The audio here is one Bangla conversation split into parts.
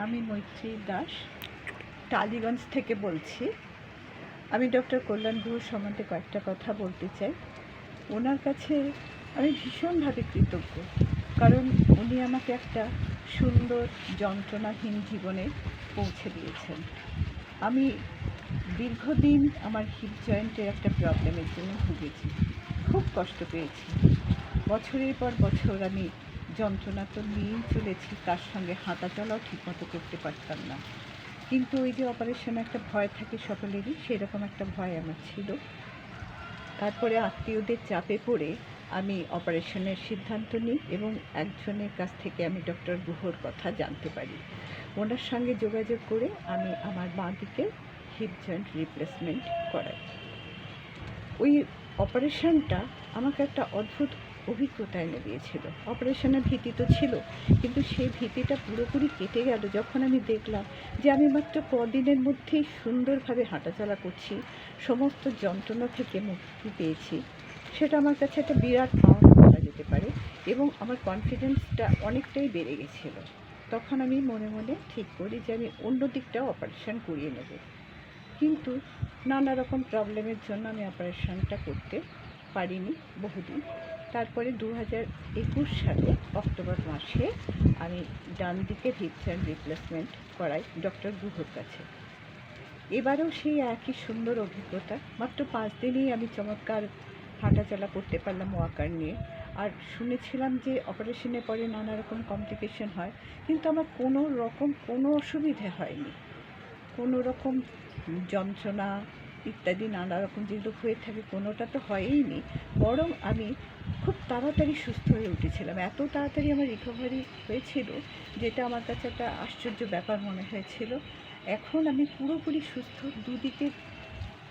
আমি মৈত্রী দাস টালিগঞ্জ থেকে বলছি। আমি ডক্টর কল্যাণ গুহ সম্বন্ধে কয়েকটা কথা বলতে চাই। ওনার কাছে আমি ভীষণভাবে কৃতজ্ঞ, কারণ উনি আমাকে একটা সুন্দর যন্ত্রণাহীন জীবনে পৌঁছে দিয়েছেন। আমি দীর্ঘদিন আমার হিপ জয়েন্টের একটা প্রবলেমের জন্য ভুগেছি, খুব কষ্ট পেয়েছি। বছরের পর বছর আমি যন্ত্রণা তো নিয়েই চলেছি, তার সঙ্গে হাঁটা চলাও ঠিকমতো করতে পারতাম না। কিন্তু ওই যে অপারেশনে একটা ভয় থাকে সকলেরই, সেরকম একটা ভয় আমার ছিল। তারপরে আত্মীয়দের চাপে পড়ে আমি অপারেশনের সিদ্ধান্ত নিই এবং একজনের কাছ থেকে আমি ডক্টর গুহর কথা জানতে পারি। ওনার সঙ্গে যোগাযোগ করে আমি আমার বাঁ দিকে হিপ জয়েন্ট রিপ্লেসমেন্ট করাই। ওই অপারেশনটা আমাকে একটা অদ্ভুত অভিজ্ঞতা এনে দিয়েছিল। অপারেশনের ভীতি তো ছিল, কিন্তু সেই ভীতিটা পুরোপুরি কেটে গেল যখন আমি দেখলাম যে আমি মাত্র কদিনের মধ্যেই সুন্দরভাবে হাঁটাচলা করছি, সমস্ত যন্ত্রণা থেকে মুক্তি পেয়েছি। সেটা আমার কাছে একটা বিরাট পাওনা বলা যেতে পারে, এবং আমার কনফিডেন্সটা অনেকটাই বেড়ে গেছিলো। তখন আমি মনে মনে ঠিক করি যে আমি অন্য দিকটাও অপারেশন করিয়ে নেব, কিন্তু নানা রকম প্রবলেমের জন্য আমি অপারেশনটা করতে পারিনি বহুদিন। তারপরে 2021 সালে অক্টোবর মাসে আমি ডান দিকে হিপ জয়েন্ট রিপ্লেসমেন্ট করাই ডক্টর গুহর কাছে। এবারেও সেই একই সুন্দর অভিজ্ঞতা। মাত্র 5 দিনেই আমি চমৎকার হাঁটাচলা করতে পারলাম ওয়াকার নিয়ে। আর শুনেছিলাম যে অপারেশনের পরে নানা রকম কমপ্লিকেশন হয়, কিন্তু আমার কোনো অসুবিধে হয়নি। কোনো রকম যন্ত্রণা ইত্যাদি নানা রকম যেগুলো হয়ে থাকে কোনোটা তো হয়ইনি, বরং আমি খুব তাড়াতাড়ি সুস্থ হয়ে উঠেছিলাম। এত তাড়াতাড়ি আমার রিকভারি হয়েছিল, যেটা আমার কাছে একটা আশ্চর্য ব্যাপার মনে হয়েছিল। এখন আমি পুরোপুরি সুস্থ। দুদিকে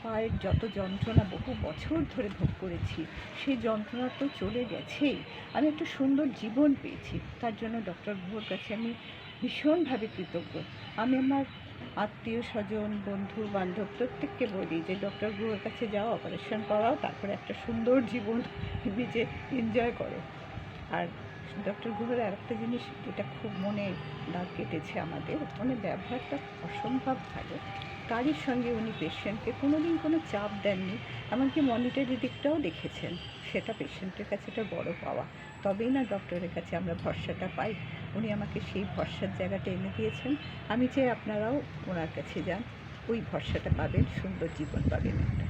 পায়ের যত যন্ত্রণা বহু বছর ধরে ভোগ করেছি, সেই যন্ত্রণা তো চলে গেছেই। আমি একটা সুন্দর জীবন পেয়েছি, তার জন্য ডক্টর গুহর কাছে আমি ভীষণভাবে কৃতজ্ঞ। আমি আমার আত্মীয় স্বজন, বন্ধু বান্ধব প্রত্যেককে বলি যে ডক্টর গুহর কাছে যাও, অপারেশন করাও, তারপরে একটা সুন্দর জীবন নিজে এনজয় করো। আর ডক্টর গুহর আরেকটা জিনিস যেটা খুব মনে দাগ কেটেছে আমাদের, উনি ব্যবহারটা অসম্ভব ভালো। কারোর সঙ্গে উনি পেশেন্টকে কোনোদিন কোনো চাপ দেননি, এমনকি মনিটরি দিকটাও দেখেছেন। সেটা পেশেন্টের কাছে একটা বড় পাওয়া। তবেই না ডক্টরের কাছে আমরা ভরসাটা পাই। উনি আমাকে সেই ভরসার জায়গাটা এনে দিয়েছেন। আমি চাই আপনারাও ওনার কাছে যান, ওই ভরসাটা পাবেন, সুন্দর জীবন পাবেন একটা।